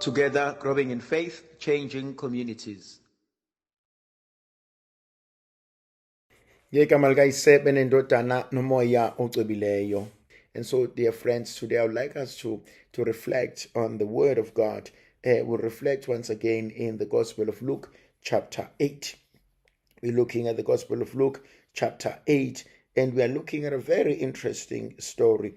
Together, growing in faith, changing communities. Ngegama likaYisebe nendodana nomoya ocwebileyo. And so, dear friends, today I would like us to reflect on the Word of God. We'll reflect once again in the Gospel of Luke, chapter 8. We're looking at the Gospel of Luke, chapter 8, and we are looking at a very interesting story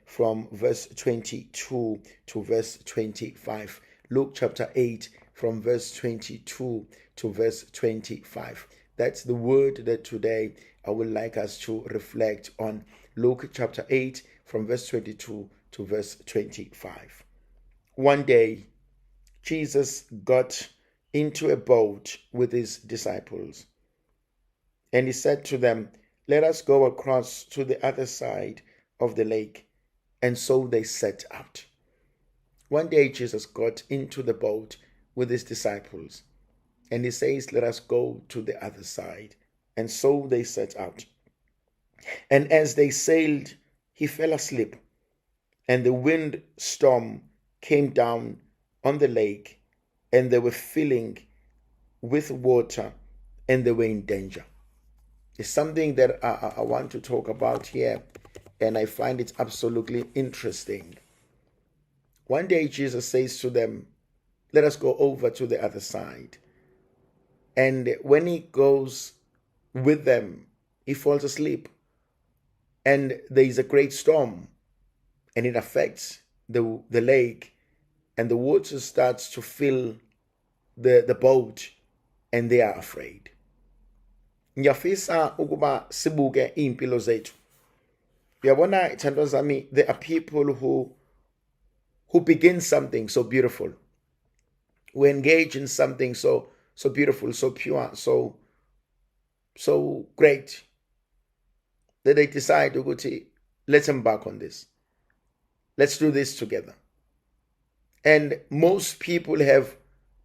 from verse 22 to verse 25. Luke chapter 8, from verse 22 to verse 25. That's the word that today I would like us to reflect on. Luke chapter 8, from verse 22 to verse 25. One day, Jesus got into a boat with his disciples, and he said to them, "Let us go across to the other side of the lake." And so they set out. One day Jesus got into the boat with his disciples, and he says, "Let us go to the other side." And so they set out. And as they sailed, he fell asleep, and the windstorm came down on the lake, and they were filling with water, and they were in danger. It's something that I want to talk about here, and I find it absolutely interesting. One day Jesus says to them, "Let us go over to the other side." And when he goes with them, he falls asleep, and there is a great storm, and it affects the lake, and the water starts to fill the boat, and they are afraid. Ngiyafisa ukuba sibuke impilo zethu. Uyabona ithandwa zami, there are people who begin something so beautiful, who engage in something so beautiful, so pure, so great, that they decide ukuthi, let's embark on this. Let's do this together. And most people have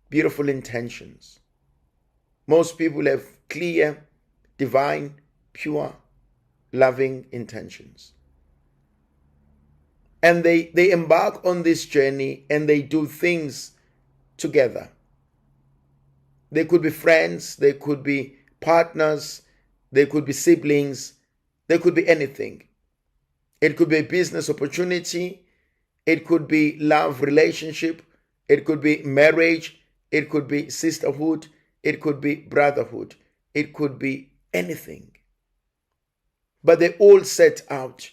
beautiful intentions. Most people have clear, divine, pure, loving intentions. And they embark on this journey, and they do things together. They could be friends, they could be partners, they could be siblings, they could be anything. It could be a business opportunity, it could be love relationship, it could be marriage, it could be sisterhood, it could be brotherhood, it could be anything. But they all set out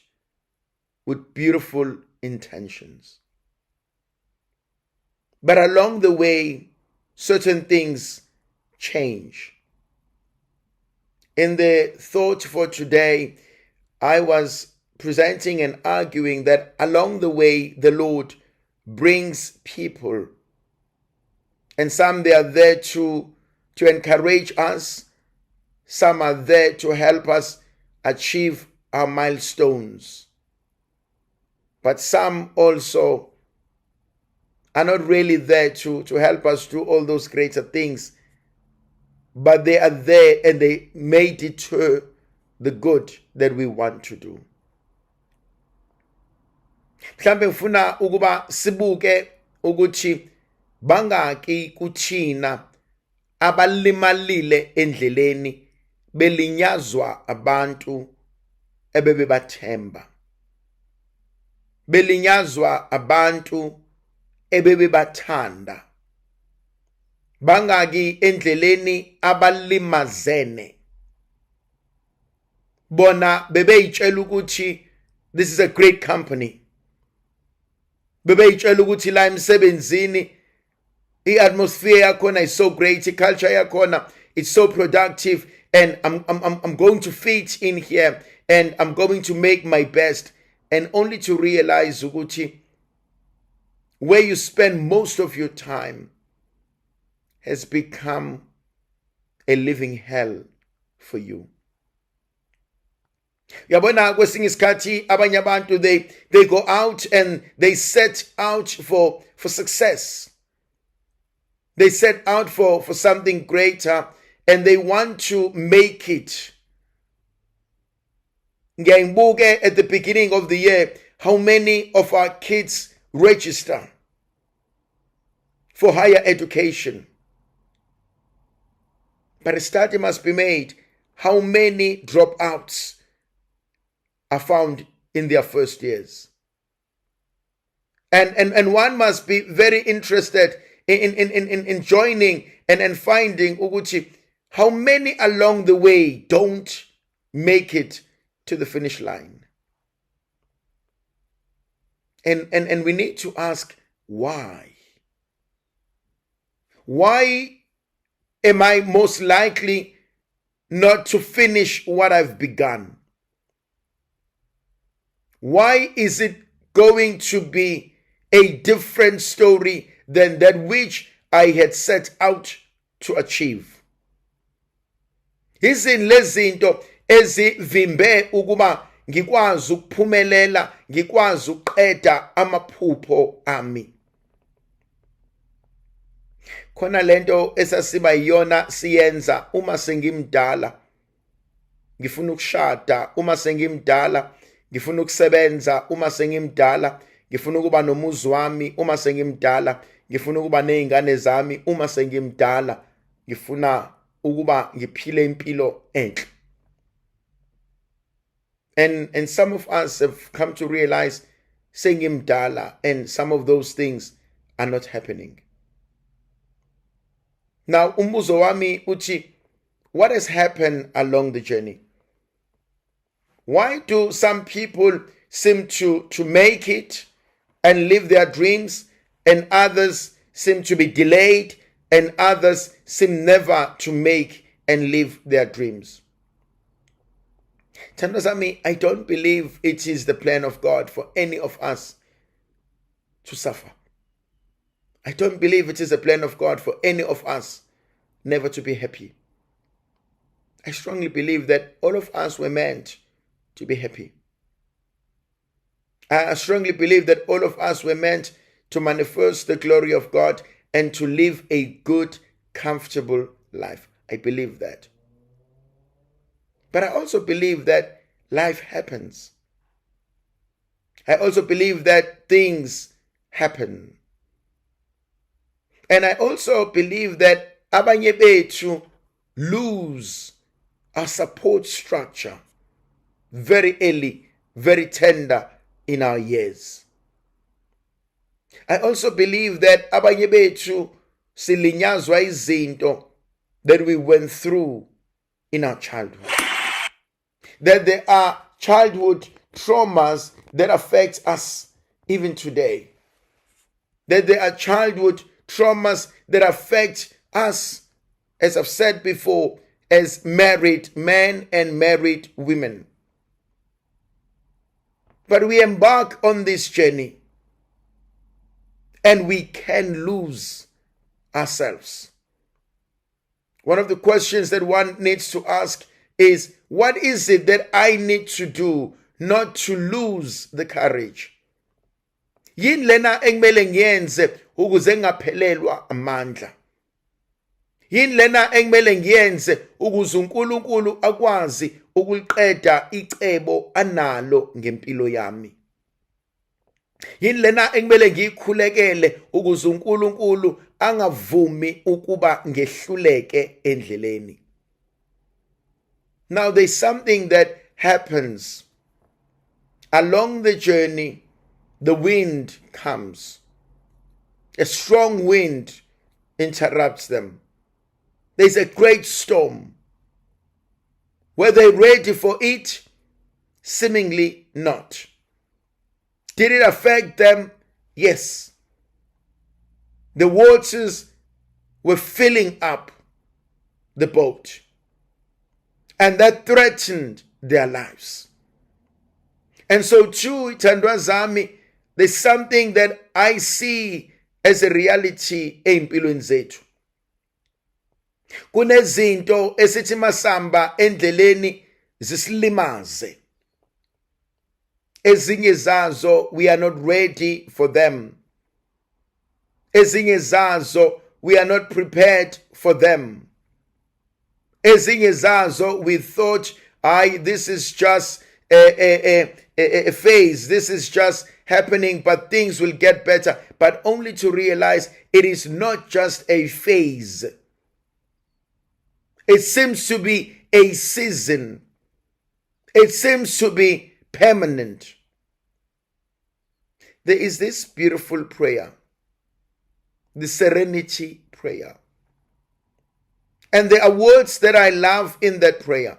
with beautiful intentions. But along the way, certain things change. In the thought for today, I was presenting and arguing that along the way, the Lord brings people, and some they are there to encourage us, some are there to help us achieve our milestones, but some also are not really there to help us do all those greater things, but they are there and they may deter the good that we want to do. Mhlambe ngifuna ukuba sibuke ukuthi bangaki kuthina abalimalile endleleni belinyazwa abantu ebebebathemba, belinyazwa abantu ebebebathanda. Bangaki endleleni abalimazene, bona bebeyitshela ukuthi this is a great company, bebeyitshela ukuthi la emsebenzini i-atmosphere yakhona is so great, i-culture yakhona it's so productive, and I'm going to fit in here, and I'm going to make my best, and only to realize ukuthi where you spend most of your time has become a living hell for you. Yabona kwesinye isikhathi abanye abantu they go out and they set out for success. They set out for something greater, and they want to make it. Ngiyayibhuke at the beginning of the year how many of our kids register. for higher education. But a study must be made. How many dropouts are found in their first years? And one must be very interested in joining and finding ukuthi, how many along the way don't make it to the finish line. And we need to ask, why? Why am I most likely not to finish what I've begun? Why is it going to be a different story than that which I had set out to achieve? Izinto lezinto ezivimbe ukuba ngikwazi ukuphumelela, ngikwazi ukuqeda amaphupho ami. Khona lento esasiba yiyona siyenza uma sengimdala. Ngifuna ukushada uma sengimdala, ngifuna ukusebenza uma sengimdala, ngifuna ukuba nomuzi wami uma sengimdala, ngifuna ukuba nezingane zami uma sengimdala, ngifuna ukuba ngiphile impilo enhle. And some of us have come to realize sengimdala, and some of those things are not happening. Now, umbuzo wami uthi, what has happened along the journey? Why do some people seem to make it and live their dreams, and others seem to be delayed, and others seem never to make and live their dreams? Thandazami, I don't believe it is the plan of God for any of us to suffer. I don't believe it is the plan of God for any of us never to be happy. I strongly believe that all of us were meant to be happy. I strongly believe that all of us were meant to manifest the glory of God and to live a good, comfortable life. I believe that. But I also believe that life happens. I also believe that things happen. And I also believe that abanye bethu lose our support structure very early, very tender in our years. I also believe that abanye bethu silinyazwa izinto that we went through in our childhood. That there are childhood traumas that affect us even today. That there are childhood traumas that affect us, as I've said before, as married men and married women. But we embark on this journey and we can lose ourselves. One of the questions that one needs to ask is, what is it that I need to do not to lose the courage? Yini lena engimele ngiyenze ukuze ngaphelelwa amandla? Yini lena engimele ngiyenze ukuze uNkulunkulu akwazi ukuliqeda icebo analo ngempilo yami? Yini lena engimele ngikhulekele ukuze uNkulunkulu angavumi ukuba ngehluleke endleleni? Now there's something that happens along the journey. The wind comes. A strong wind interrupts them. There's a great storm. Were they ready for it? Seemingly not. Did it affect them? Yes. The waters were filling up the boat, and that threatened their lives. And so too, ithandwa zami, there's something that I see as a reality empilweni zethu. Kunezinto esithi masamba endleleni zisilimaze. Ezinye zazo we are not ready for them. Ezinye zazo we are not prepared for them. Ezinye zazo we thought, this is just a a phase. This is just happening, but things will get better. But only to realize it is not just a phase. It seems to be a season. It seems to be permanent. There is this beautiful prayer, the serenity prayer. And there are words that I love in that prayer.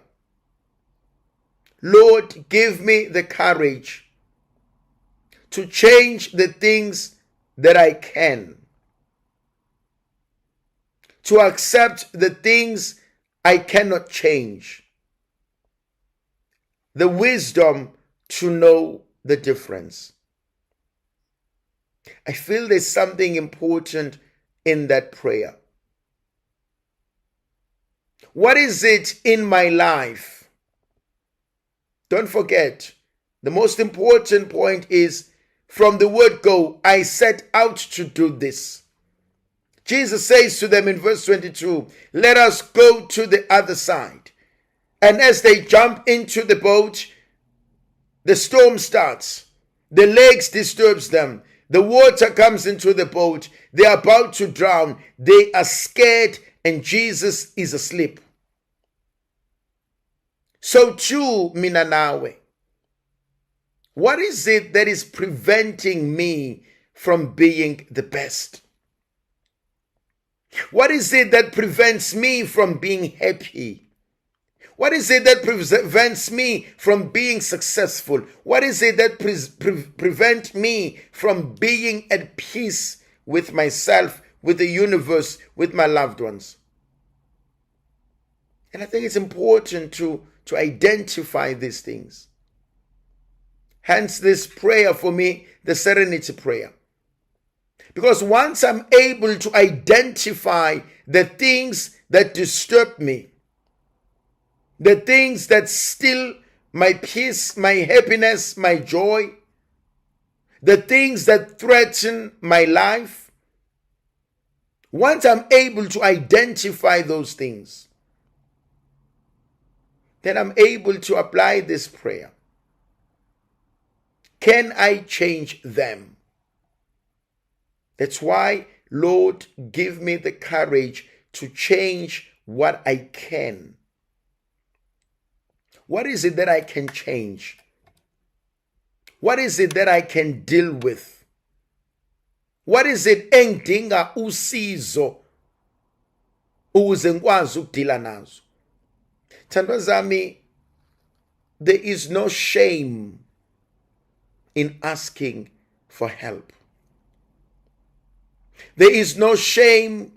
Lord, give me the courage to change the things that I can, to accept the things I cannot change, the wisdom to know the difference. I feel there's something important in that prayer. What is it in my life? Don't forget, the most important point is from the word go, I set out to do this. Jesus says to them in verse 22, let us go to the other side. And as they jump into the boat, the storm starts. The legs disturbs them. The water comes into the boat. They are about to drown. They are scared and Jesus is asleep. So too, mina nawe. What is it that is preventing me from being the best? What is it that prevents me from being happy? What is it that prevents me from being successful? What is it that prevents me from being at peace with myself, with the universe, with my loved ones? And I think it's important to identify these things. Hence this prayer for me, the serenity prayer. Because once I'm able to identify the things that disturb me, the things that steal my peace, my happiness, my joy, the things that threaten my life, once I'm able to identify those things, then I'm able to apply this prayer. Can I change them? That's why, Lord, give me the courage to change what I can. What is it that I can change? What is it that I can deal with? What is it engidinga usizo ukuze ngikwazi ukudila nazo? Thandwa zami, there is no shame in asking for help. There is no shame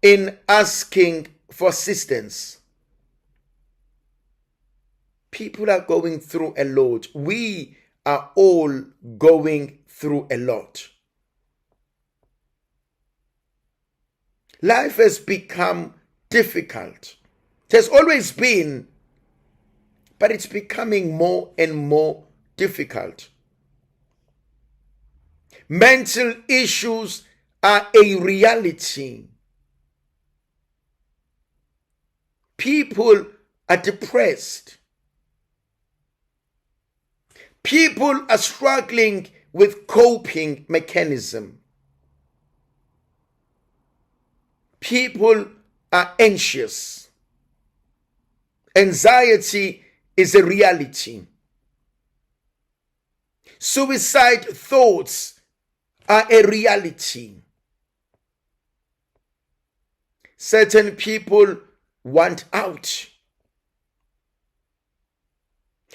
in asking for assistance. People are going through a lot. We are all going through a lot. Life has become difficult. It has always been, but it's becoming more and more difficult. Mental issues are a reality. People are depressed. People are struggling with coping mechanism. People are anxious. Anxiety is a reality. Suicide thoughts are a reality. Certain people want out.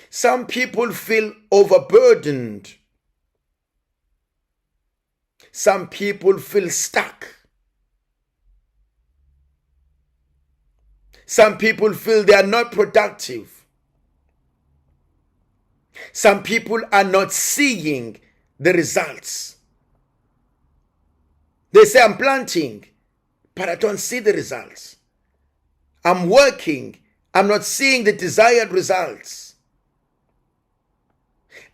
Some people feel overburdened. Some people feel stuck. Some people feel they are not productive. Some people are not seeing the results. They say, I'm planting, but I don't see the results. I'm working, I'm not seeing the desired results.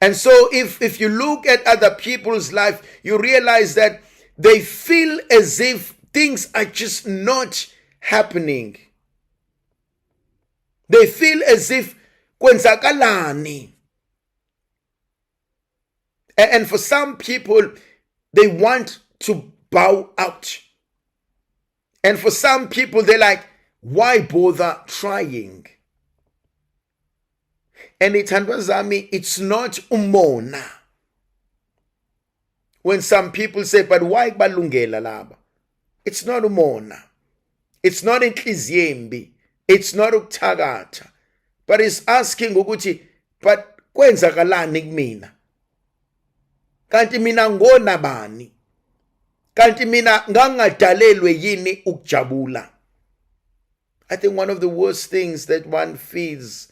And so if you look at other people's life, you realize that they feel as if things are just not happening. They feel as if kwenzakalani. And for some people, they want to bow out. And for some people, they're like, why bother trying? And it's not umona. When some people say, but why balungela laba? It's not umona. It's not inhliziyo. It's not ukuthakatha. But it's asking ukuthi, but kwenzakalani kumina? Kanti mina ngona bani? Kanti mina ngangadalelwe yini ukujabula? I think one of the worst things that one feels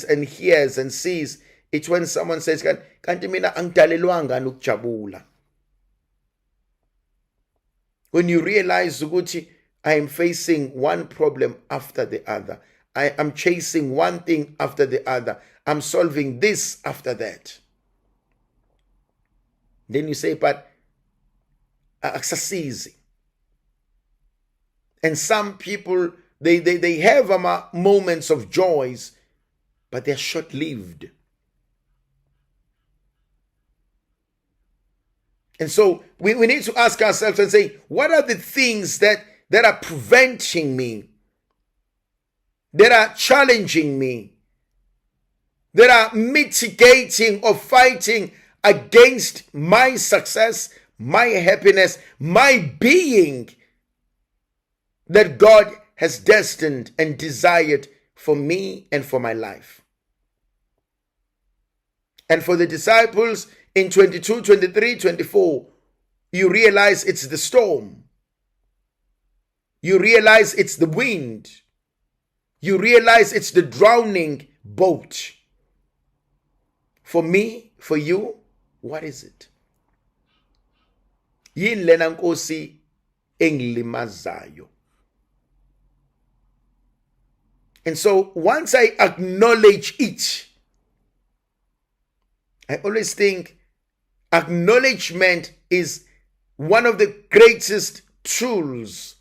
and hears and sees, it's when someone says, kanti mina angidalelwanga ukujabula. When you realize ukuthi I am facing one problem after the other. I am chasing one thing after the other. I'm solving this after that. Then you say, but akusasizi. And some people, they have moments of joys, but they're short-lived. And so we need to ask ourselves and say, what are the things that are preventing me, that are challenging me, that are mitigating or fighting against my success, my happiness, my being that God has destined and desired for me and for my life. And for the disciples in 22, 23, 24, you realize it's the storm. You realize it's the wind. You realize it's the drowning boat. For me, for you, what is it? Yini lena nkosi engilimazayo. And so once I acknowledge it, I always think acknowledgement is one of the greatest tools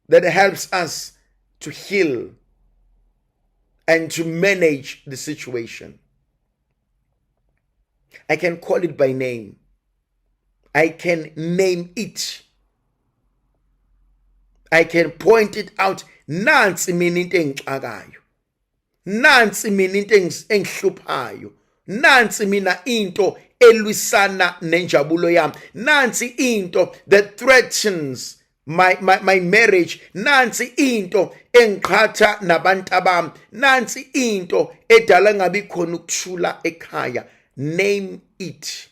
that helps us to heal and to manage the situation. I can call it by name. I can name it. I can point it out. Nansi mina into engixakayo. Nansi mina into engihluphayo. Nansi mina into elwisana nenjabulo yami. Nansi into that threatens my marriage. Nansi into engiqhatha nabantu abami. Nansi into edala ngabi khona ukuthula ekhaya. Name it.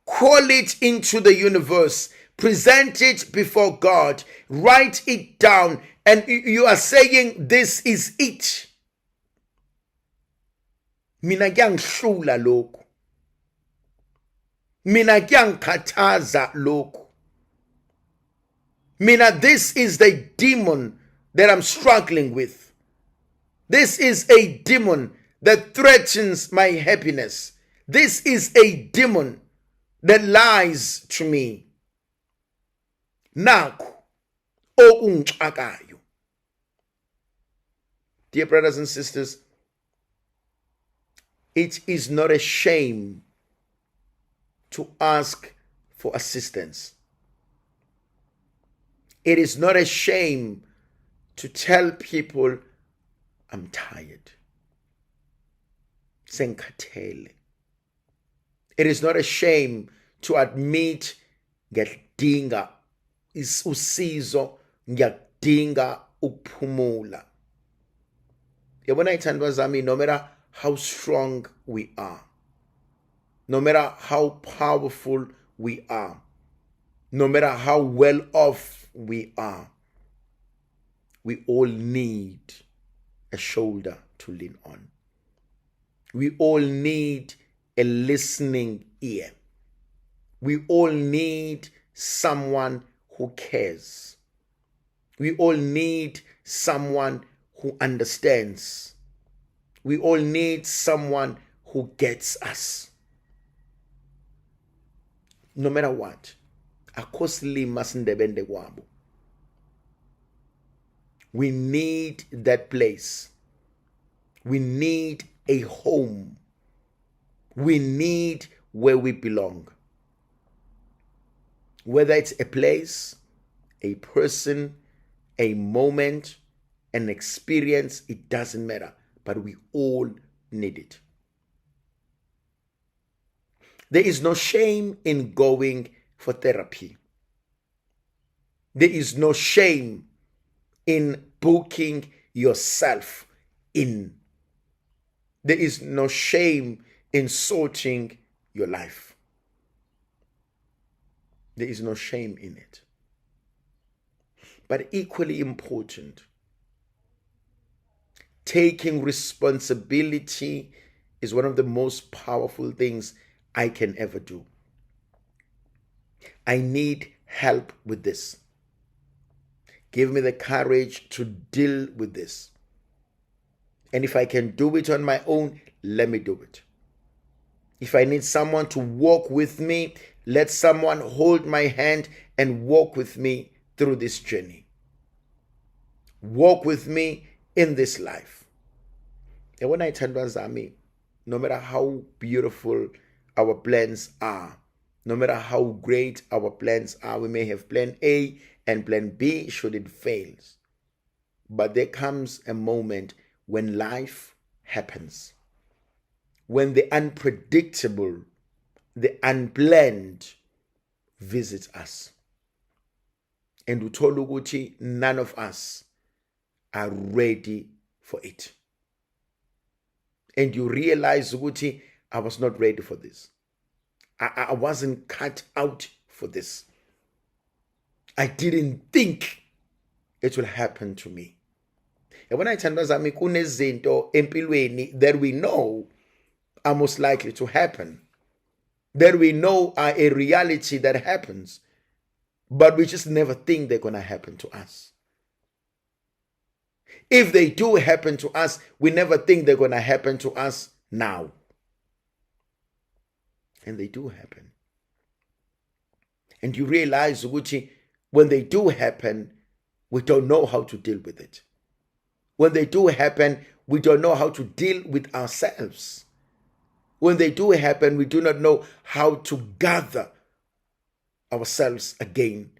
Call it into the universe. Present it before God. Write it down. And you are saying, this is it. Mina kuyangihlula lokhu. Mina kuyangikhathaza lokhu. Mina, this is the demon that I'm struggling with. This is a demon that threatens my happiness. This is a demon that lies to me. Nakho okungixakayo. Dear brothers and sisters, it is not a shame to ask for assistance. It is not a shame to tell people, I'm tired. Sengikhathele. It is not a shame to admit ngiyadinga usizo, ngiyadinga ukuphumula. Yabona ithandwa zami, no matter how strong we are, no matter how powerful we are, no matter how well off we are, we all need a shoulder to lean on. We all need a listening ear. We all need someone who cares. We all need someone who understands. We all need someone who gets us. No matter what, akosilima sindebende kwabo. We need that place. We need a home We need where we belong. Whether it's a place, a person, a moment, an experience, it doesn't matter. But we all need it. There is no shame in going for therapy. There is no shame in booking yourself in. There is no shame in sorting your life. There is no shame in it. But equally important, taking responsibility is one of the most powerful things I can ever do. I need help with this. Give me the courage to deal with this. And if I can do it on my own, let me do it. If I need someone to walk with me, let someone hold my hand and walk with me through this journey. Walk with me in this life. And when I turn to Zami, no matter how beautiful our plans are, no matter how great our plans are, we may have plan A and plan B should it fails. But there comes a moment when life happens. When the unpredictable, the unplanned visits us. And uthola ukuthi none of us are ready for it. And you realize ukuthi I was not ready for this. I wasn't cut out for this. I didn't think it will happen to me. And when I tell zami kunezinto empilweni that we know are most likely to happen, that we know are a reality that happens, but we just never think they're going to happen to us. If they do happen to us, we never think they're going to happen to us now. And they do happen. And you realize, Uguchi, when they do happen, we don't know how to deal with it. When they do happen, we don't know how to deal with ourselves. When they do happen, we do not know how to gather ourselves again,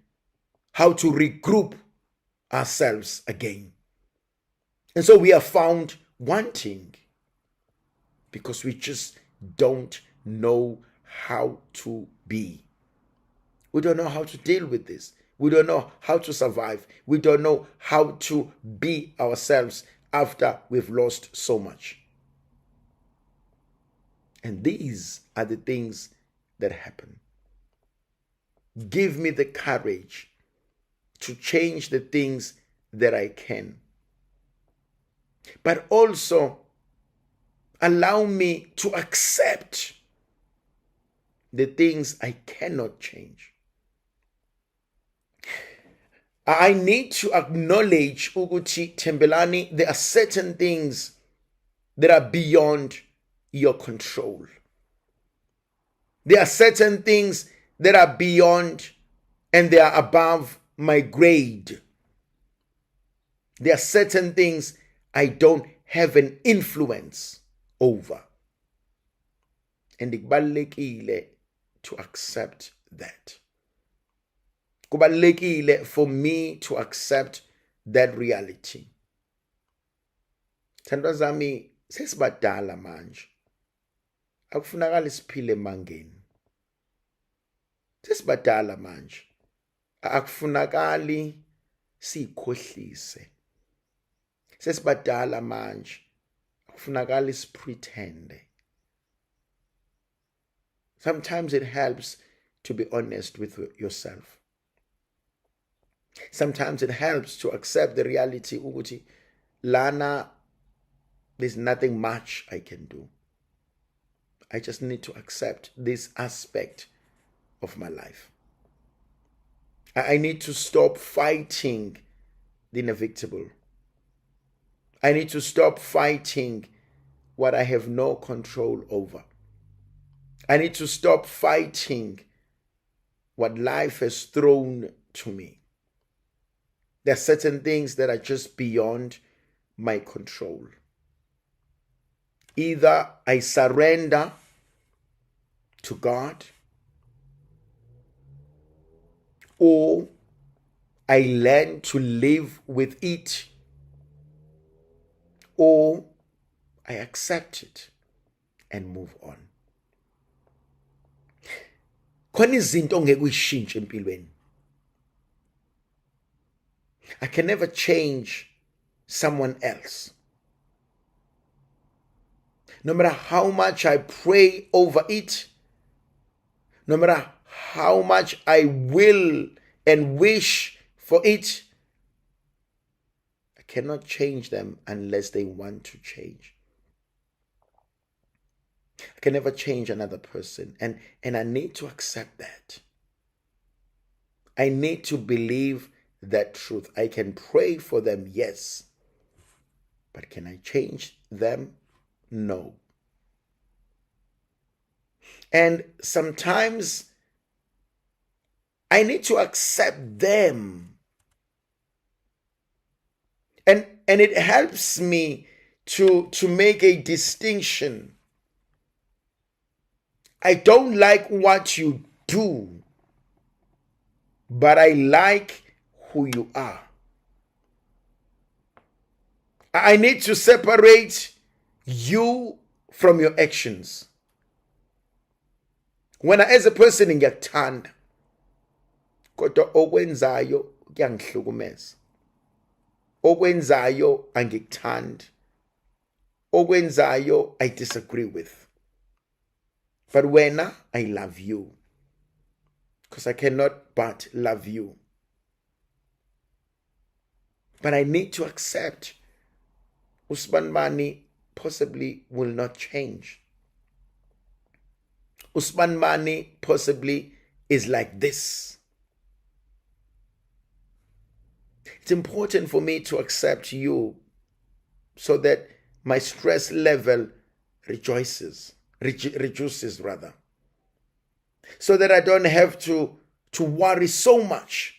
how to regroup ourselves again. And so we are found wanting because we just don't know how to be. We don't know how to deal with this. We don't know how to survive. We don't know how to be ourselves after we've lost so much. And these are the things that happen. Give me the courage to change the things that I can. But also allow me to accept the things I cannot change. I need to acknowledge, Uguchi Tembelani, there are certain things that are beyond your control. There are certain things that are beyond and they are above my grade. There are certain things I don't have an influence over. And kubalulekile to accept that. Kubalulekile for me to accept that reality. Thandwa zami sesibadala manje. Akufunakala siphile emangeni. Sesibadala manje. Akufunakali sikhohlise. Sesibadala manje. Akufunakali sipretende. Sometimes it helps to be honest with yourself. Sometimes it helps to accept the reality, ukuthi lana, there's nothing much I can do. I just need to accept this aspect of my life. I need to stop fighting the inevitable. I need to stop fighting what I have no control over. I need to stop fighting what life has thrown to me. There are certain things that are just beyond my control. Either I surrender to God, or I learn to live with it, or I accept it and move on. Khona izinto ongeke uyishintshe empilweni. I can never change someone else. No matter how much I pray over it, no matter how much I will and wish for it, I cannot change them unless they want to change. I can never change another person, and I need to accept that. I need to believe that truth. I can pray for them, yes, but can I change them? No. And sometimes I need to accept them. And it helps me to make a distinction. I don't like what you do, but I like who you are. I need to separate you from your actions. When as a person ngiyakuthanda, kodwa okwenzayo kuyangihlukumeza. Okwenzayo angikuthandi. Okwenzayo I disagree with. But when I love you, because I cannot but love you. But I need to accept Usman Mani possibly will not change. Usman Mani possibly is like this. It's important for me to accept you so that my stress level reduces rather. So that I don't have to worry so much.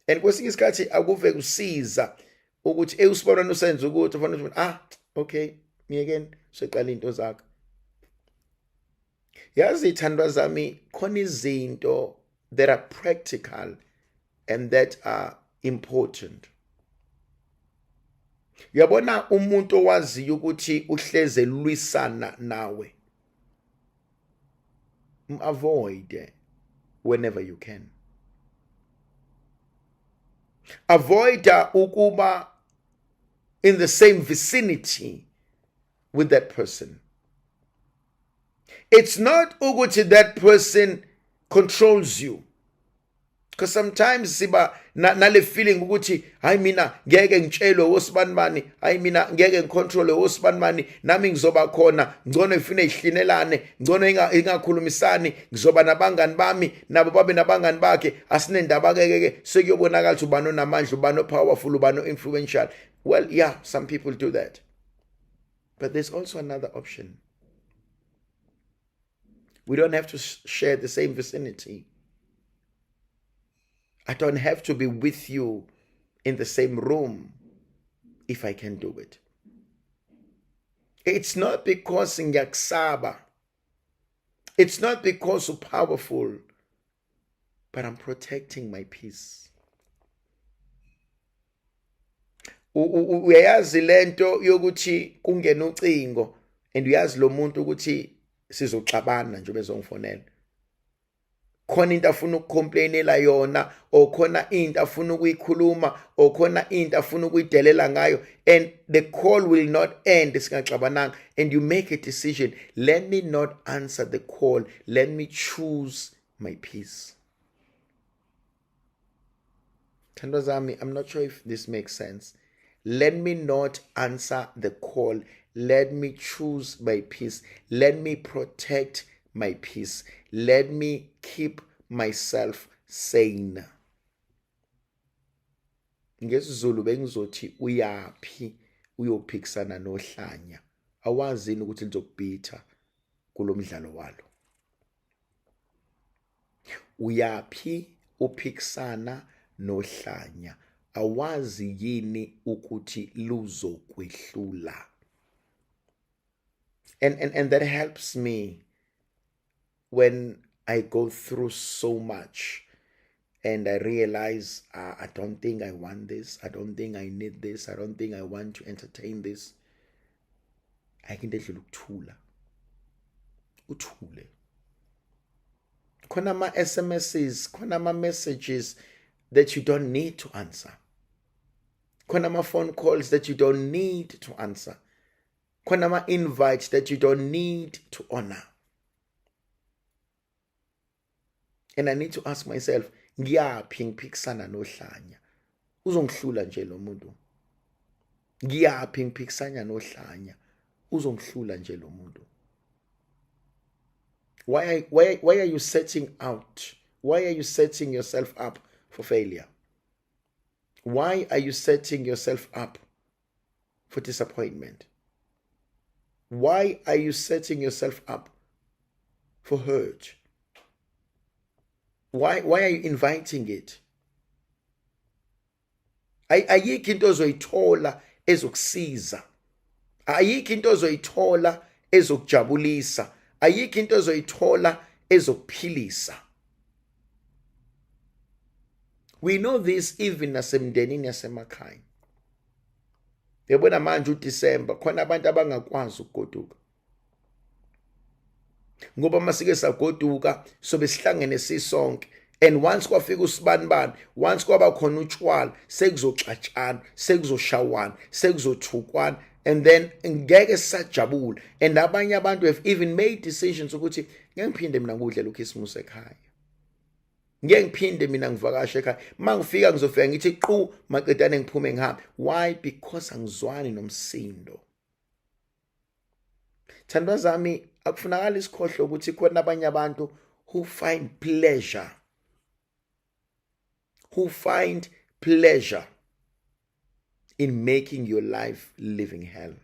And kwesinye isikhathi akuve kusiza ukuthi usibona nosenza ukuthi ufanele ukuthi okay, ngiyekeni soqala into zakho. Yazi ithandwa zami, khona izinto that are practical and that are important. Uyabona umuntu owaziyo ukuthi uhleze lwisana nawe, avoid whenever you can. Avoid ukuba in the same vicinity with that person. It's not ukuthi that person controls you. Because sometimes siba nale feeling ukuthi hayi mina ngeke ngitshelwe wosibani bani, hayi mina ngeke ngicontrol wosibani bani, nami ngizoba khona, ngcono ifune ihlinelane, ngcono ingakhulumisani, ngizoba nabangani bami nabo babe nabangani bakhe, asinendaba keke sekuyobonakala ukuthi ubano namandla, ubano powerful, ubano influential. Well, yeah, some people do that. But there's also another option. We don't have to share the same vicinity. I don't have to be with you in the same room if I can do it. It's not because ngiyakusaba. It's not because you're powerful, but I'm protecting my peace. Uyayazi lento yokuthi kungena ucingo and uyazi lo muntu ukuthi sizoxabana nje bezongifonela. Khona into afuna ukucomplainela yona, or khona into afuna ukuyikhuluma, or khona into afuna ukuyidelela ngayo, and the call will not end singaxabananga, and you make a decision. Let me not answer the call. Let me choose my peace. Thandwa zami, I'm not sure if this makes sense. Let me not answer the call. Let me choose my peace. Let me protect my peace. Let me keep myself sane. NgesiZulu bengizothi uyaphi uyophikisana nohlanya, awazini ukuthi lizokubitha kulomdlalo walo. Uyaphi uphikisana nohlanya, awazi yini ukuthi luzokwehlula. And that helps me when I go through so much and I realize I don't think I want this, I don't think I need this, I don't think I want to entertain this, ayikho into edlula ukuthula. Uthule. Khona ama-SMSs, khona ama-messages that you don't need to answer. Khona ama-phone calls that you don't need to answer. Khona ama-invites that you don't need to honor. And I need to ask myself, ngiyaphi ngiphikisana nohlanya? Uzongihlula nje lo muntu. Ngiyaphi ngiphikisana nohlanya? Uzongihlula nje lo muntu. Why are you setting out? Why are you setting yourself up for failure? Why are you setting yourself up for disappointment? Why are you setting yourself up for hurt? Why are you inviting it? Ayikho into ozoyithola ezokusiza. Ayikho into ozoyithola ezokujabulisa. Ayikho into ozoyithola ezokuphilisa. We know this even nasemndenini yasemakhaya. Yabona manje uDisemba khona abantu abangakwazi ukugoduka. Ngoba masike sagoduka sobe sihlangene sisonke, and once kwafika usibanibani, once kwaba khona utshwala, sekuzoxatshana, sekuzoshawana, sekuzothukwana, and then ngeke sajabula. And abanye abantu have even made decisions ukuthi ngeke ngiphinde mina ngudle uKhisimusi ekhaya. Ngeke ngiphinde mina ngivakashe ekhaya. Mangifika ngizofika ngithi qhu maqedane ngiphume ngihambe. Why? Because angizwani nomsindo. Thandwa zami, akufunakala isikhohlo ukuthi khona abanye abantu who find pleasure. Who find pleasure in making your life living hell.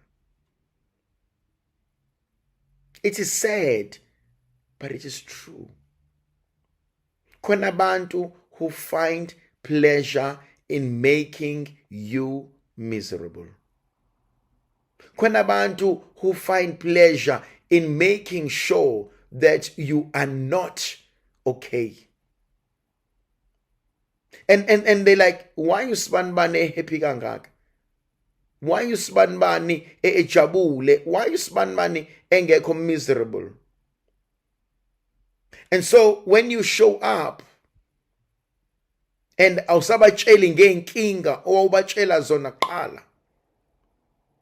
It is sad, but it is true. Khona abantu who find pleasure in making you miserable. Khona abantu who find pleasure in making sure that you are not okay. And they're like, why you sibanibani happy kangaka? Why you sibanibani ejabule? Why you sibanibani engekho miserable? And so when you show up and awusabatsheli ngeenkinga owawubatshela zona kuqala,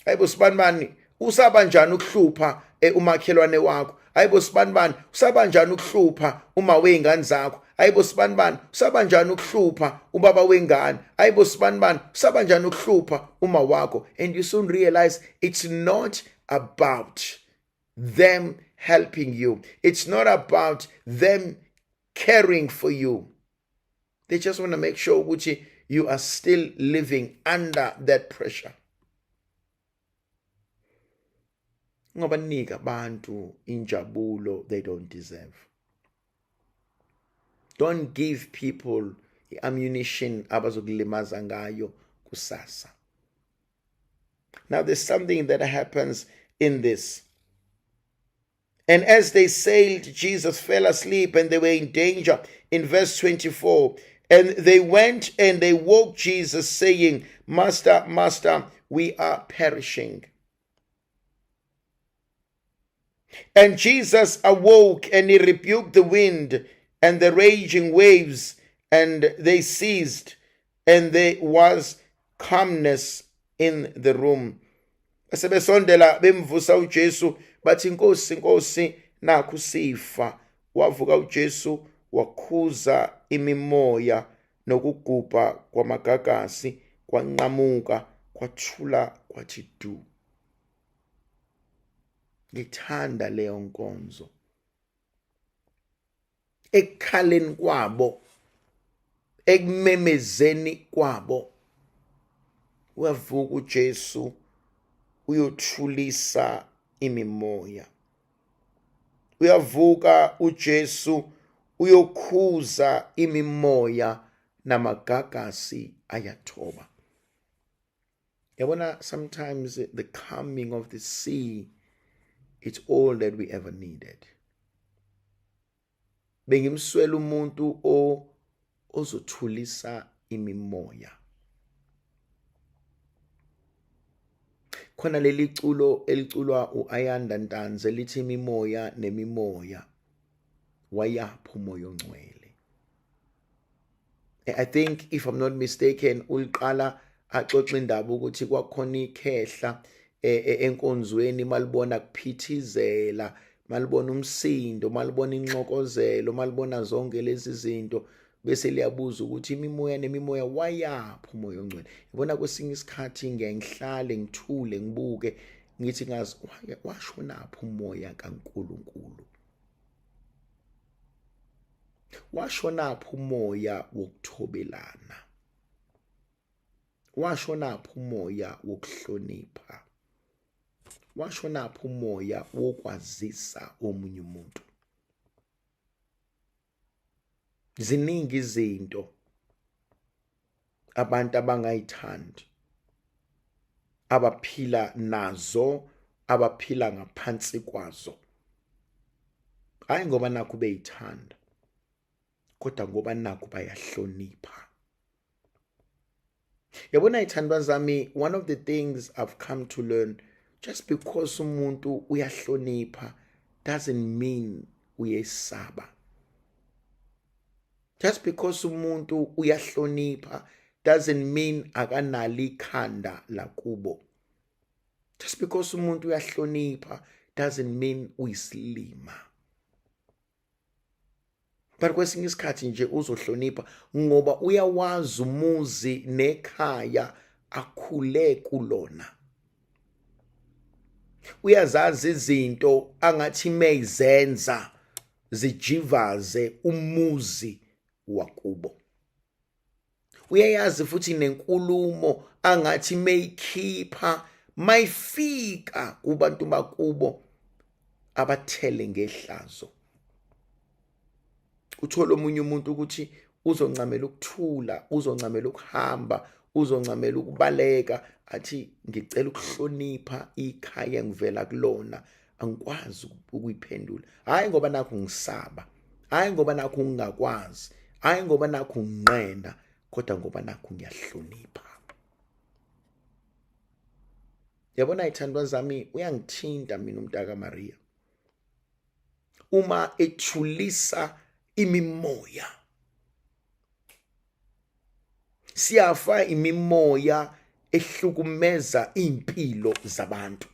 ayibo sibanibani usaba njani ukuhlupha umakhelwane wakho? Ayibo sibanibani usaba njani ukuhlupha uma weingane zakho? Ayibo sibanibani usaba njani ukuhlupha ubaba wengane? Ayibo sibanibani usaba njani ukuhlupha uma wakho? And you soon realize it's not about them helping you. It's not about them caring for you. They just want to make sure ukuthi you are still living under that pressure. Ngoba nika abantu injabulo they don't deserve. Don't give people the ammunition abazokulimaza ngayo kusasa. Now there's something that happens in this. And as they sailed, Jesus fell asleep and they were in danger. In verse 24, and they went and they woke Jesus saying, Master, Master, we are perishing. And Jesus awoke and he rebuked the wind and the raging waves, and they ceased, and there was calmness in the room. Sebesondela bemvusa uJesu bathi Nkosi, Nkosi, nakhu sifa. Wavuka uJesu wakhuza imimoya nokugubha kwamagagasi kwanqamuka kwathula kwathi du. Ngithanda leyo nkonzo. Ekhaleni kwabo, ekumemezeni kwabo, wavuka uJesu uyothulisa imimoya. Uyavuka uJesu uyokhuza imimoya namagagasi ayathoba. Yabona, sometimes the calming of the sea, it's all that we ever needed. bengimswela umuntu ozothulisa imimoya. Khona leli culo eliculwa uAyanda Ntanzi lithi imimoya nemimoya wayapha umoya ongcwele. I think if I'm not mistaken uliqala axoxa indaba ukuthi kwakhona ikhehla enkonzweni malibona kuphithizela, malibona umsindo, malibona inxokozelo, malibona zonke lezi zinto bese liyabuza ukuthi imimoya nemimoya wayapha umoya ongcwele. Yabona kwesinye isikhathi ngiyangihlale ngithule ngibuke ngithi ngazi washonapha umoya kaNkulunkulu. Washonapha umoya wokuthobelana. Washonapha umoya wokuhlonipha. Washonapha umoya wokwazisa omunye umuntu. Ziningi izinto abantu abangayithandi abaphila nazo, abaphila ngaphansi kwazo. Hayi ngoba nakho beyithanda, kodwa ngoba nakho bayahlonipha. Yabona ithandwa zami, one of the things I've come to learn, just because umuntu uyahlonipha doesn't mean uyesaba. Just because umuntu uyahlonipha doesn't mean akanalo ikhanda lakubo. Just because umuntu uyahlonipha doesn't mean uyisilima. But kwesinye isikhathi nje uzohlonipha ngoba uyawazi umuzi nekhaya akhule kulona. Uyazazi izinto angathi meyizenza zijivaze umuzi wakubo. Uyayazi futhi nenkulumo angathi meyikhipha mayifika kubantu bakubo abathele ngehlazo. Uthola omunye umuntu ukuthi uzoncamela ukuthula, uzoncamela ukuhamba, uzoncamela ukubaleka, athi ngicela ukuhlonipha ikhaya ngivela kulona, angikwazi ukuyiphendula. Hayi ngoba nakho ngisaba, hayi ngoba nakho ngingakwazi, hayi ngoba nakho nginqena, kodwa ngoba nakho ngiyahlonipha. Yabona ithandwa zami, uyangithinta mina uMtaka Maria uma ethulisa imimoya. Siyafa imimoya ehlukumeza impilo zabantu.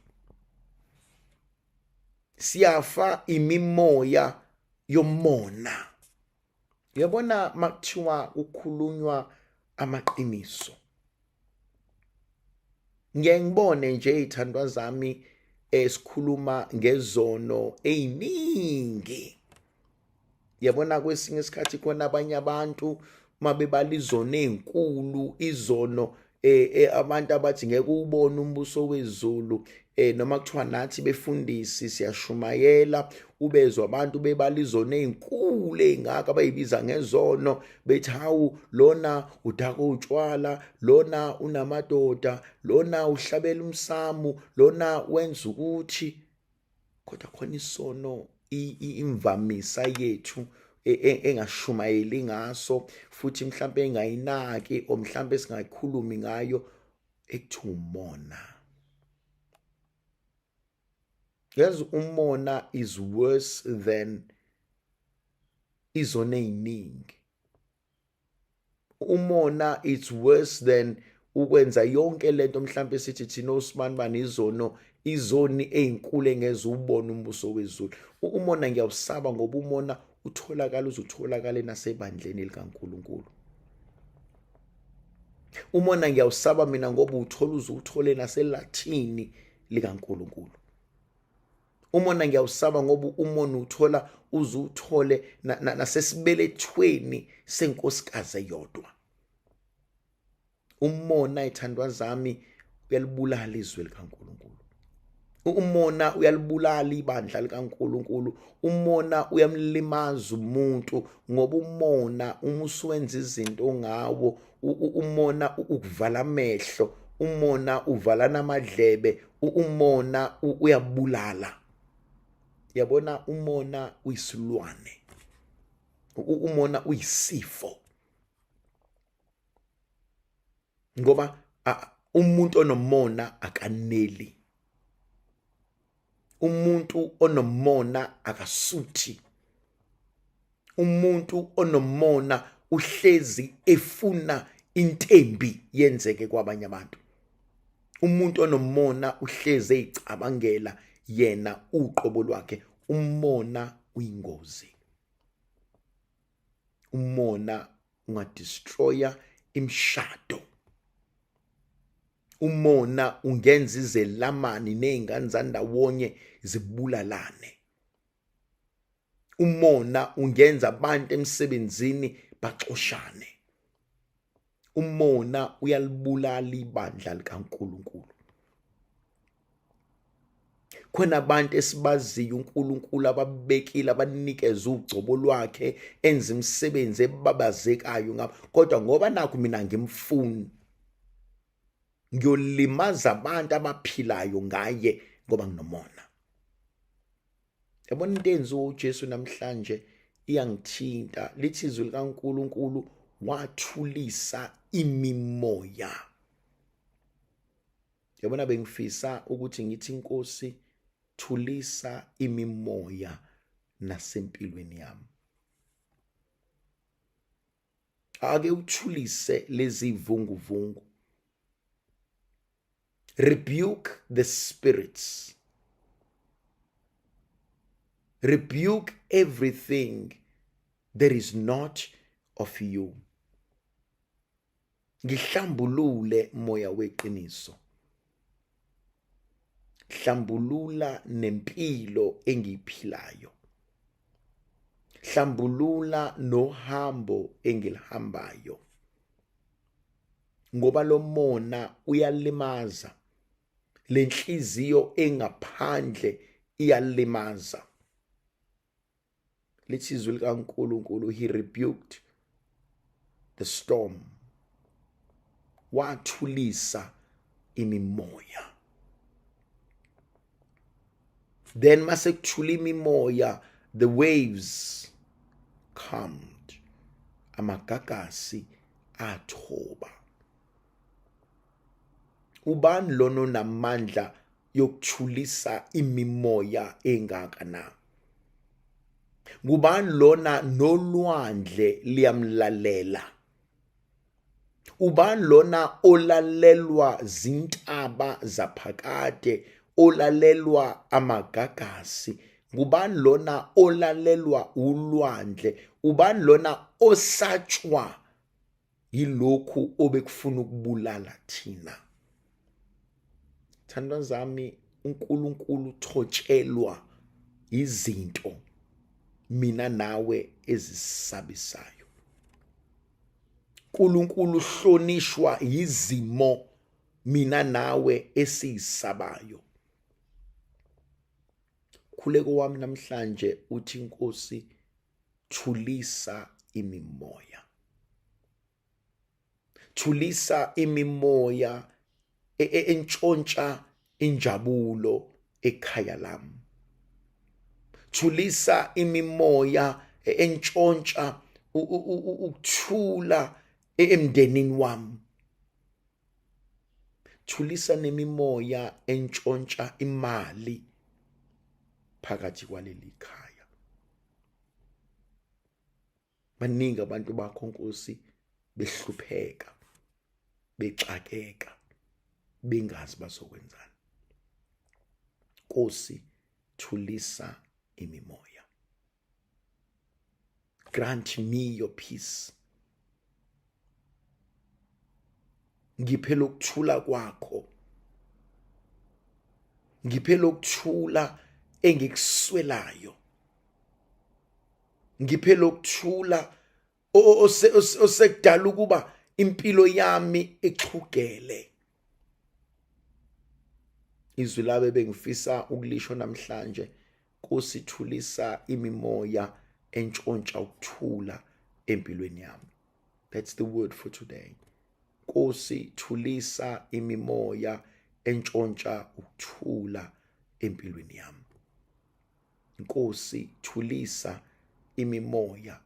Siyafa imimoya yomona. Yabona makuthiwa ukhulunywa amaqiniso. Ngiyengibone nje ithandwa zami esikhuluma ngezono eziningi. Yabona kwesinye isikhathi khona abanye abantu mabebala izono ezinkulu, izono abantu abathi ngeke ubone umbuso wezulu, noma kuthiwa nathi befundisi siyashumayela ubezwe abantu bebala izono ezinkulu ezingaka abayibiza ngezono, bethi hawu lona udaka utshwala, lona unamadoda, lona uhlabela umsamu, lona wenza ukuthi. Kodwa khona isono imvamisa yethu engashumayeli ngaso, futhi mhlambe engayinaki o mhlambe singayikhulumi ngayo, ekuthiwa umona. Yazi umona is worse than izono eziningi. Umona it's worse than ukwenza yonke lento mhlambe sithi thina oSibani bani izoni ezinkulu engeze ubone umbuso wezulu. Umona ngiyawusaba ngoba umona uzutholakala nasebandleni likaNkulunkulu. Umona ngiyawusaba mina ngoba uthole naselathini likaNkulunkulu. Umona ngiyawusaba ngoba umona uzuthole nasesibelethweni senkosikazi eyodwa. Umona ithandwa zami uyalibulala izwi likaNkulunkulu. Umona uyalibulala ibandla likaNkulunkulu. Umona uyamlimaza umuntu ngoba umona umusuwenza izinto ngawo. Umona ukuvala amehlo, umona uvala namadlebe, umona uyabulala. Yabona umona uyisilwane. Umona uyisifo. Ngoba umuntu onomona akaneli. Umuntu onomona akasuthi. Umuntu onomona uhlezi efuna intembi yenzeke kwabanye abantu. Umuntu onomona uhlezi ecabangela yena uqobo lwakhe. Umona uyingozi. Umona ungadestroya imshado. Umona ungenza izelamani nezingane zandawonye zibulalane. Umona ungenza abantu emsebenzini baxoshane. Umona uyalibulala ibandla likaNkulunkulu. Khona abantu esibaziyo uNkulunkulu ababekile abanikeza ugcobo lwakhe enza imisebenzi ebabazekayo ngabo, kodwa ngoba nakho mina ngimfuni ngiyolimaza abantu abaphilayo ngaye ngoba nginomona. Yabona into enziwa uJesu namhlanje iyangithinta. Lithi izwi likaNkulunkulu wathulisa imimoya. Yabona bengifisa ukuthi ngithi Nkosi thulisa imimoya nasempilweni yami. Ake uthulise lezi vunguvungu. Rebuke the spirits. Rebuke everything that is not of you. Ngihlambulule moya weqiniso. Hlambulula nempilo engiyiphilayo. Hlambulula nohambo engilihambayo. Ngoba lo mona uyalimaza. Lenhliziyo engaphandle iyalimaza. Lithi izwi likaNkulunkulu, he rebuked the storm. Wathulisa imimoya. Then mase kuthula imimoya, the waves calmed. Amagagasi athoba. Ubani lona onamandla yokuthulisa imimoya engaka na? Ngubani lona nolwandle liyamlalela? Ubani lona olalelwa zintaba zaphakade, olalelwa amagagasi? Ngubani lona olalelwa ulwandle? Ubani lona osatshwa yilokhu obekufuna ukubulala thina? Thandwa zami, uNkulunkulu uthotshelwa izinto mina nawe ezisabisayo. uNkulunkulu uhlonishwa izimo mina nawe esiyisabayo. Khuleko wami namhlanje uthi Nkosi thulisa imimoya. Thulisa imimoya entshontsha injabulo ekhaya lami. Thulisa imimoya entshontsha ukuthula emndenini wami. Thulisa nemimoya entshontsha imali phakathi kwaleli khaya. Baningi abantu bakho Nkosi behlupheka, bexakeka, bengazi bazokwenzani. Nkosi thulisa imimoya. Grant me your peace. Ngiphe lokuthula kwakho. Ngiphe lokuthula engikuswelayo. Ngiphe lokuthula osekudala ukuba impilo yami ixhugele. Izwi labe bengifisa ukulisho namhlanje, Nkosi thulisa imimoya entshontsha ukuthula empilweni yami. That's the word for today. Nkosi thulisa imimoya entshontsha ukuthula empilweni yami. Nkosi thulisa imimoya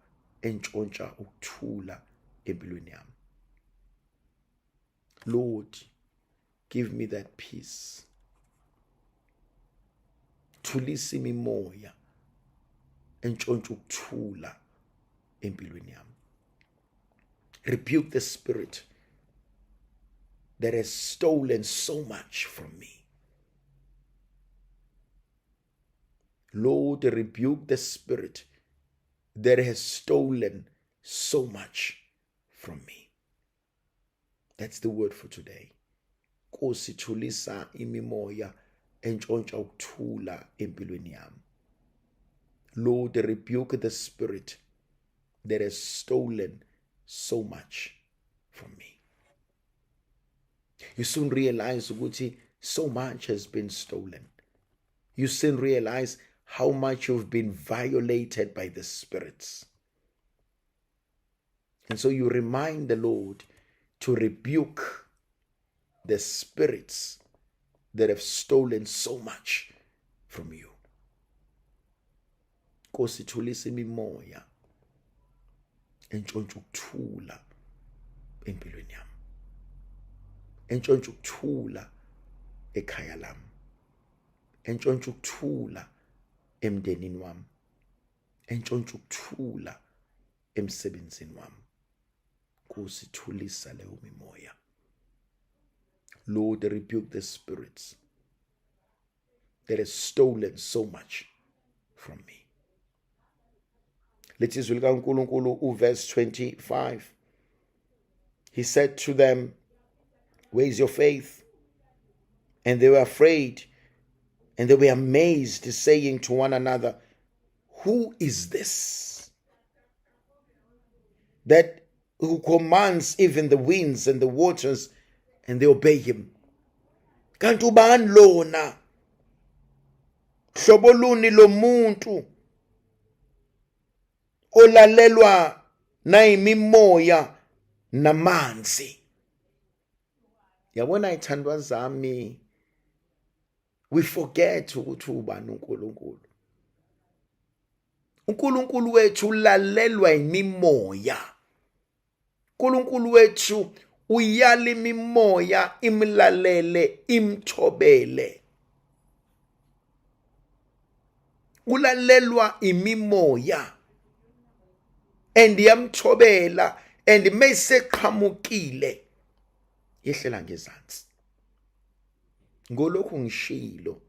entshontsha ukuthula empilweni yami. Lord, give me that peace. Thulisa imimoya entshontsha ukuthula empilweni yami. Rebuke the spirit that has stolen so much from me. Lord, rebuke the spirit that has stolen so much from me. That's the word for today. Nkosi, thulisa imimoya entshontsha ukuthula empilweni yami. Lord, rebuke the spirit that has stolen so much from me. You soon realize ukuthi so much has been stolen. You soon realize how much you've been violated by the spirits. And so you remind the Lord to rebuke the spirits that have stolen so much from you. Nkosi, thulisa imimoya entshontsha ukuthula empilweni yami. Entshontsha ukuthula ekhaya lami. Entshontsha ukuthula emndenini wami. Entshontsha ukuthula emsebenzini wami. Nkosi, thulisa leyo mimoya. Lord, rebuke the spirits that has stolen so much from me. Let us look at verse 25. He said to them, where is your faith? And they were afraid, and they were amazed, saying to one another, who is this that who commands even the winds and the waters, and they obey him? Kanti ubani lona? Hlobo luni lo muntu olalelwa na imimoya namanzi? Yabona ithandwa zami, we forget ukuthi ubani uNkulunkulu. uNkulunkulu wethu ulalelwa imimoya. uNkulunkulu wethu uyala imimoya imlalele, imthobele. Ulalelwa imimoya and yamthobela, and meseqhamukile yehlela ngezansi. Ngolokhu ngishilo,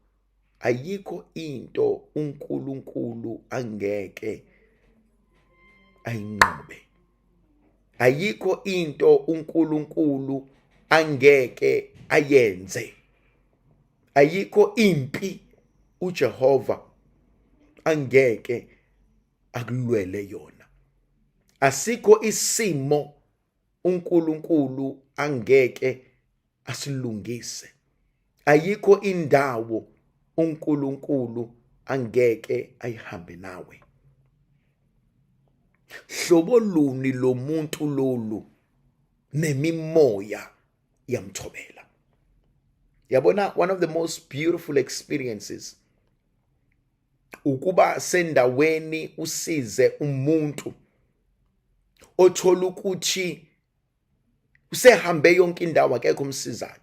ayikho into uNkulunkulu angeke ayinqobe. Ayikho into uNkulunkulu angeke ayenze. Ayikho impi uJehova angeke akulwele yona. Asikho isimo uNkulunkulu angeke asilungise. Ayikho indawo uNkulunkulu angeke ayihambe nawe. Hlobo luni lo muntu lolu nemimoya yamthobela? Yabona, one of the most beautiful experiences ukuba sendaweni usize umuntu othola ukuthi usehambe yonke indawo akekho umsizayo,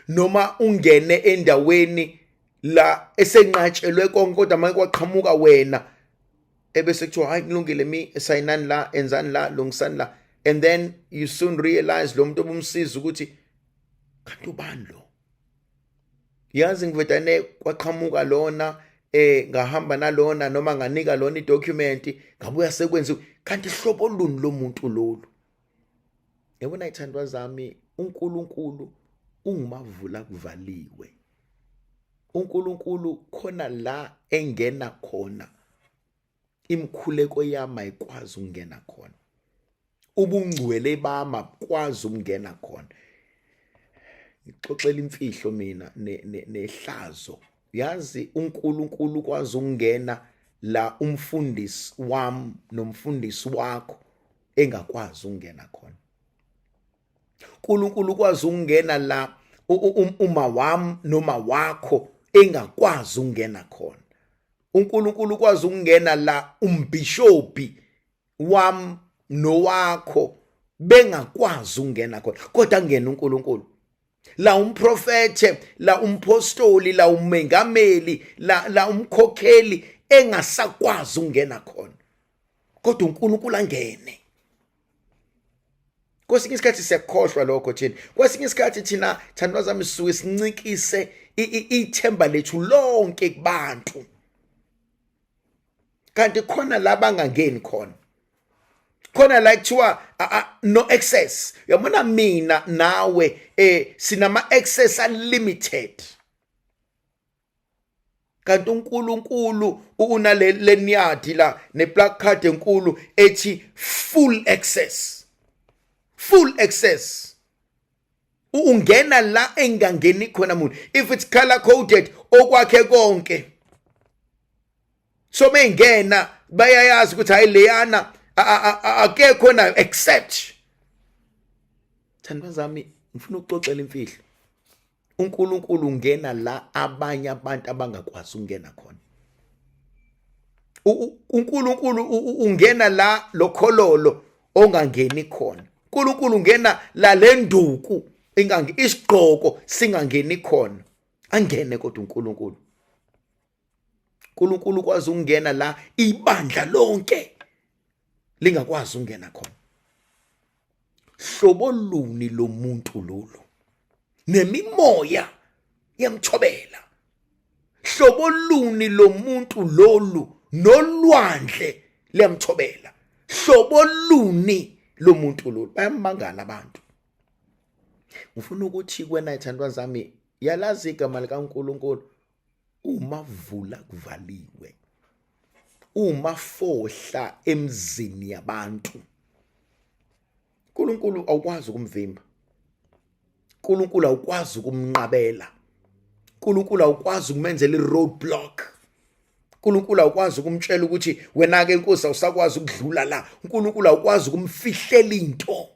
noma ungene endaweni la esenqatshelwe konke kodwa manje kwaqhamuka wena ebese kuthiwa hayi kulungile mi esayinani la, enzani la, lungisani la, and then you soon realize lo muntu obumsiza ukuthi kanti ubani lo? Yazi ngivedane kwaqhamuka lona ngahamba nalona noma nganika lona idocument ngabuya sekwenza kanti hlobo luni lo muntu lolu? Yabona ithandwa zami, uNkulunkulu ungumavula kuvaliwe. uNkulunkulu khona la engena khona imkhuleko yami ayikwazi ukungena khona. Ubungcwele bami abukwazi ukungena khona. Ngixoxela imfihlo mina nehlazo. Yazi uNkulunkulu ukwazi ukungena la umfundisi wami nomfundisi wakho engakwazi ukungena khona. uNkulunkulu ukwazi ukungena la uma wami noma wakho engakwazi ukungena khona. uNkulunkulu ukwazi ukungena la umbishopi wam nowakho bengakwazi ungena khona, kodwa angena uNkulunkulu. La umprofethe, la umpostoli, la umengameli, la umkhokheli engasakwazi ungena khona, kodwa uNkulunkulu angene. Kwesinye isikhathi siyakhohlwa lokho thina. Kwesinye isikhathi thina thandwa zami sisuke sincikise ithemba lethu lonke kubantu, kanti khona la bangangeni khona. Khona la kuthiwa no access. Uyabona mina nawe sinama access unlimited, kanti uNkulunkulu unale nyadi la ne placard enkulu ethi full access. Full access. Ungena la engangeni khona umuntu. If it's color coded okwakhe konke, so mengena bayayazi ukuthi hayi leyana akekho na accept. Thandwa zami, ngifuna ukuxoxela imfihlo. uNkulunkulu ungena la abanye abantu abangakwazi ungena khona. uNkulunkulu ungena la lokhololo ongangeni khona. uNkulunkulu ungena la lenduku isigqoko singangeni khona. Angene kodwa uNkulunkulu. uNkulunkulu kwazi ungena la ibandla lonke lingakwazi ungena khona. Hlobo luni lomuntu lolu nemimoya yamthobela. Hlobo luni lomuntu lolu nolwandle liyamthobela. Hlobo luni lomuntu lolu. Bayamangala abantu. Ngifuna ukuthi kwena ithandwa zami yalazi igama likaNkulunkulu. Uma vula kuvaliwe, uma fohla emzini yabantu, uNkulunkulu awukwazi ukumvimba. uNkulunkulu awukwazi ukumnqabela. uNkulunkulu awukwazi ukumenzela iroadblock. uNkulunkulu awukwazi ukumtshela ukuthi wena ke Nkosi awusakwazi ukudlula la. uNkulunkulu awukwazi ukumfihlela into.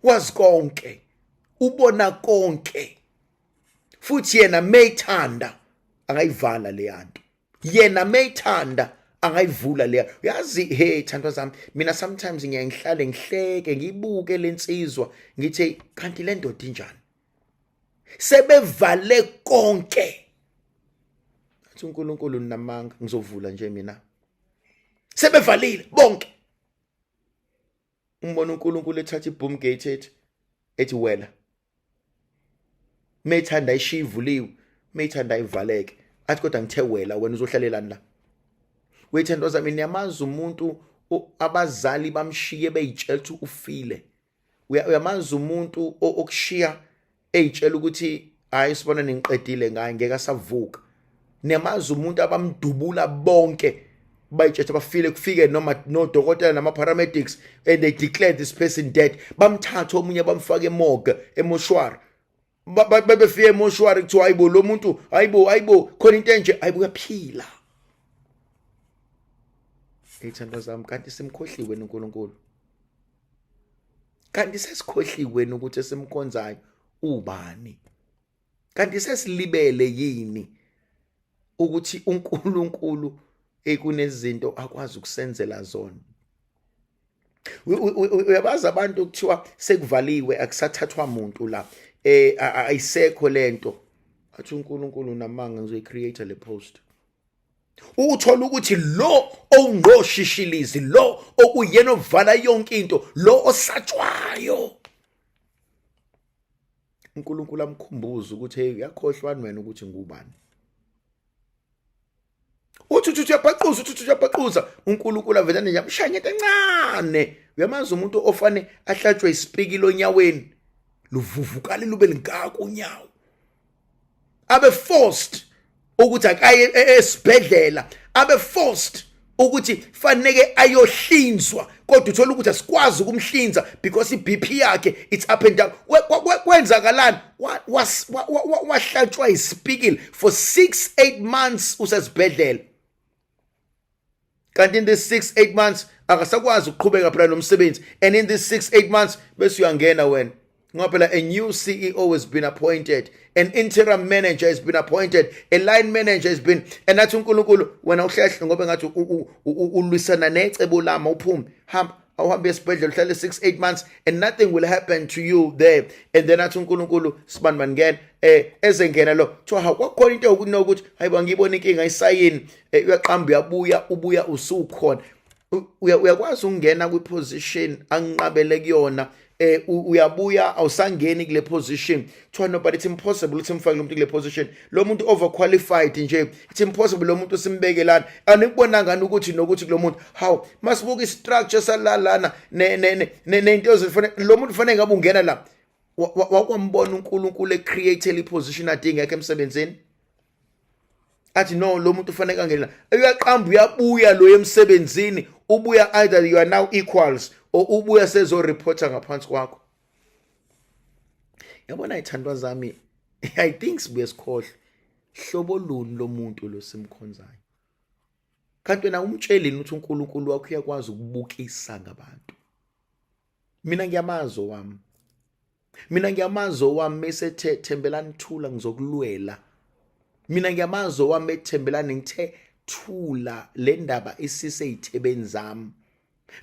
Wazi konke, ubona konke, futhi yena meyithanda angayivala le yanto. Yena meyithanda angayivula leya. Uyazi hey thandwa zami, mina sometimes ngiyahlale ngihleke ngibuke lensizwa ngithi kanti le ndoda injani? Sebevale konke. Athi uNkulunkulu namanga ngizovula nje mina. Sebevalile bonke. Umbona uNkulunkulu ethatha iboom gate ethi wela. Methanda ishivuliwe, methanda ivaleke. Athi kodwa ngithe wela wena uzohlalelani la? Wethandwa zami niyamazi umuntu abazali bamshiye beyitshela ukuthi ufile. Uyamazi umuntu okushiya eyitshela ukuthi hayi sibona ningiqedile ngaye ngeke asavuka. Niyamazi umuntu abamdubula bonke bayitshela bafile kufike noma nodokotela nama paramedics and they declare this person dead. Bamthatha omunye bamfaka emorgue emoshwari. Bebefike emoshwari kuthiwa hayibo lo muntu hayibo khona into enje hayibo uyaphila. Ithandwa zami kanti simkhohliwe uNkulunkulu. Kanti sesikhohliwe ukuthi esimkhonzayo ubani? Kanti sesilibele yini ukuthi uNkulunkulu ekunezinto akwazi ukusenzela zona? Uyabaza abantu ukuthiwa sekuvaliwe akusathathwa umuntu la. Ayisekho lento. Athi uNkulunkulu namanga ngizoyicreate le post. Uthola ukuthi lo ongqoshishilizi, lo okuyena ovala yonke into, lo osatshwayo. uNkulunkulu amkhumbuza ukuthi hey uyakhohlwa wena ukuthi ngubani. Uthi uyabhaquza uNkulunkulu avelane nje amshaya into encane. Uyamazi umuntu ofane ahlatshwe isipikilo onyaweni luvuvukale lube lingaka unyawo. Abe forced ukuthi akaye esibhedlela, abe forced ukuthi fanele ayohlinzwa, kodwa uthola ukuthi asikwazi ukumhlinza because iBP yakhe it's up and down. Kwenzakalani? Wahlatshwa isipikili for 6-8 months usesibhedlela. Kanti in this 6-8 months akasakwazi ukuqhubeka phela nomsebenzi, and in this 6-8 months bese uyangena wena ngoba phela a new CEO has been appointed, an interim manager has been appointed, a line manager has been, and nathi uNkulunkulu wena uhlehle ngoba ngathi ulwisana necebo lama uphume hamba awuhambe esibhedlela uhlale 6-8 months and nothing will happen to you there. And then athi uNkulunkulu sibani ngene ezengena lo kuthiwa kwakhona into yokuthi hayiba ngiyibona inkinga isayini uyaqamba ubuya usukhona uyakwazi ukungena kwiposition anginqabele kuyona uyabuya awusangeni kule position kuthiwa no but it's impossible ukuthi mfake lo muntu kule position lo muntu overqualified nje it's impossible lo muntu simbekelana anikubona ngani ukuthi nokuthi lo muntu how masibuka istructure salalana nento ezifanele lo muntu fanele ngabe ungena la wakwambona uNkulunkulu ecreate le position adingeka emsebenzini athi no lo muntu ufanele angena uyaqamba uyabuya lo emsebenzini ubuya either you are now equals or ubuya sezo reporter ngaphansi kwakho. Yabona ithandwa zami I think sibuye sikhohle hlobo luni lomuntu lo simkhonzayo. Kanti wena umtshelini ukuthi uNkulunkulu wakho uyakwazi ukubukisa ngabantu. Mina ngiyamazo wami mesethe thembelani thula ngizokulwela. Mina ngiyamazo wami ethembelani ngithe thula le ndaba isiseyithebeni zami.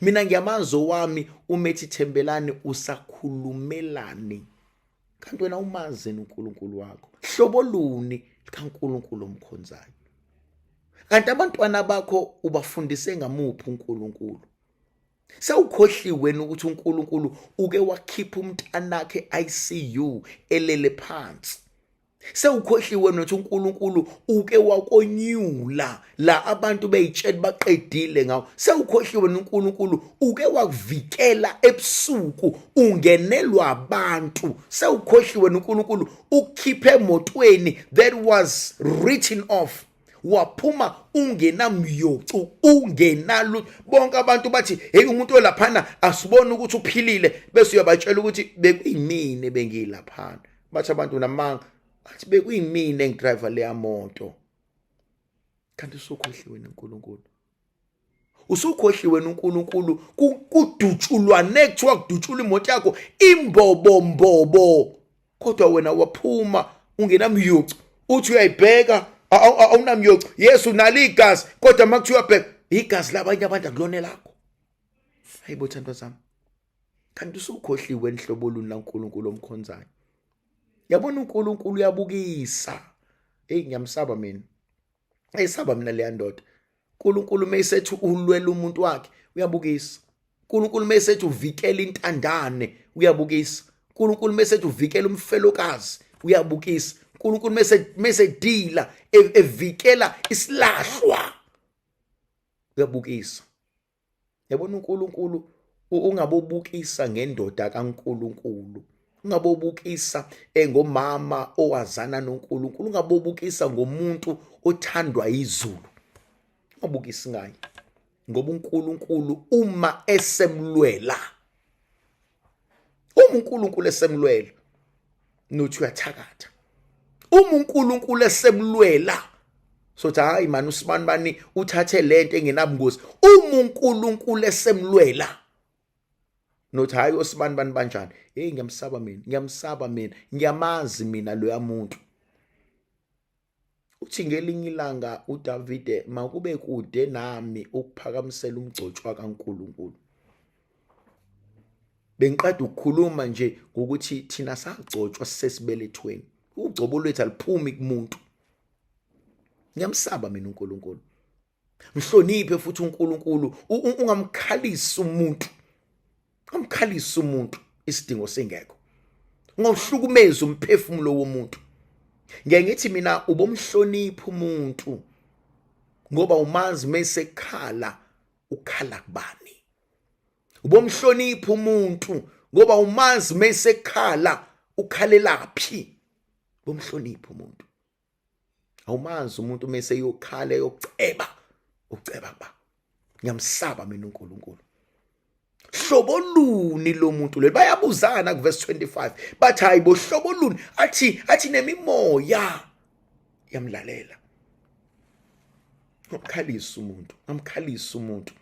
Mina ngiyamazo wami umethi thembelani usakhulumelani. Kanti wena umazi uNkulunkulu wakho. Hlobo luni kaNkulunkulu omkhonzayo. Kanti abantwana bakho ubafundise ngamuphi uNkulunkulu. Sewukhohliwe ukuthi uNkulunkulu uke wakhipha umntanakhe ICU elele phansi. Sewukhohliwe nokuthi uNkulunkulu uke wakonyula la abantu beyitshela baqedile ngawo. Sewukhohliwe uNkulunkulu uke wakuvikela ebusuku ungenelwa abantu. Sewukhohliwe uNkulunkulu ukukhipha emotweni that was written off. Waphuma ungenamyocu ungenalo bonke abantu bathi hey umuntu olaphana asibone ukuthi uphilile bese uyabatshela ukuthi bekuyimini bengilaphana. Bathi abantu namanga athi bekuyimini engidriver le moto. Kanti usukhohliwe uNkulunkulu. Usukhohliwe uNkulunkulu kudutshulwane kuthiwa kudutshula imoto yakho imbobo kodwa wena waphuma ungenamyocu uthi uyayibheka awunamyocu Yesu nali igazi kodwa makuthiwa bheka igazi labanye abantu akulone lakho. Hayibo thandwa zami. Kanti usukhohliwe enhlobo luni laNkulunkulu omkhonzayo. Yabona uNkulunkulu uyabukisa. Ngiyamsaba mina. Ayisaba mina le ndoda. uNkulunkulu meyisethi ulwela umuntu wakhe uyabukisa. uNkulunkulu meyisethi uvikela intandane uyabukisa. uNkulunkulu meyisethi uvikela umfelokazi uyabukisa. uNkulunkulu mesedila evikela isilahlwa uyabukisa. Yabona uNkulunkulu ungabobukisa ngendoda kaNkulunkulu. Ungabobukisa ngomama owazana noNkulunkulu. Ungabobukisa ngomuntu othandwa izulu. Ungabukisi ngaye. Ngoba uNkulunkulu uma esemlwela. uNkulunkulu esemlwela nothi uyathakatha. uNkulunkulu esemlwela sothi hayi man uSibani bani uthathe lento engenabungozi. uNkulunkulu esemlwela nothi hayi uSibani bani banjani. Ngiyamsaba mina ngiyamazi mina lo muntu. Uthi ngelinye ilanga uDavide makube kude nami ukuphakamisela umgcotshwa kaNkulunkulu. Bengiqeda ukukhuluma nje ukuthi thina sagcotshwa sisesibelethweni. Ugcobo lwethu aliphumi kumuntu. Ngiyamsaba mina uNkulunkulu. Mhloniphe futhi uNkulunkulu ungamkhalisi umuntu. Ungamkhalisi umuntu isidingo sengekho. Ungawuhlukumeza umphefumulo womuntu. Ngeke ngithi mina ubomhlonipha umuntu ngoba umazi mesekhala ukhala kubani. Ubomhlonipha umuntu ngoba umazi mesekhala ukhalelaphi. Bomhlonipha umuntu. Awumazi umuntu mase yokhala yokuceba ba. Ngiyamsaba mina uNkulunkulu. Hlobo luni lo muntu lo bayabuzana ku verse 25 bathi hayibo hlobo luni athi nemimoya yamlalela. Amkhalisa umuntu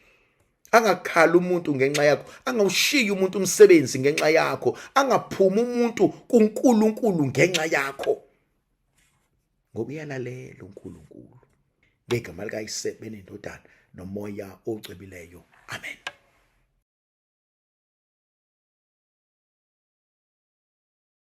Angakhala umuntu ngenxa yakho, angawushiyi umuntu umsebenzi ngenxa yakho, angaphumi umuntu kuNkulunkulu ngenxa yakho, ngoba uyalalela uNkulunkulu. Ngegama likaYise, beneNdodana noMoya ocwebileyo. Amen.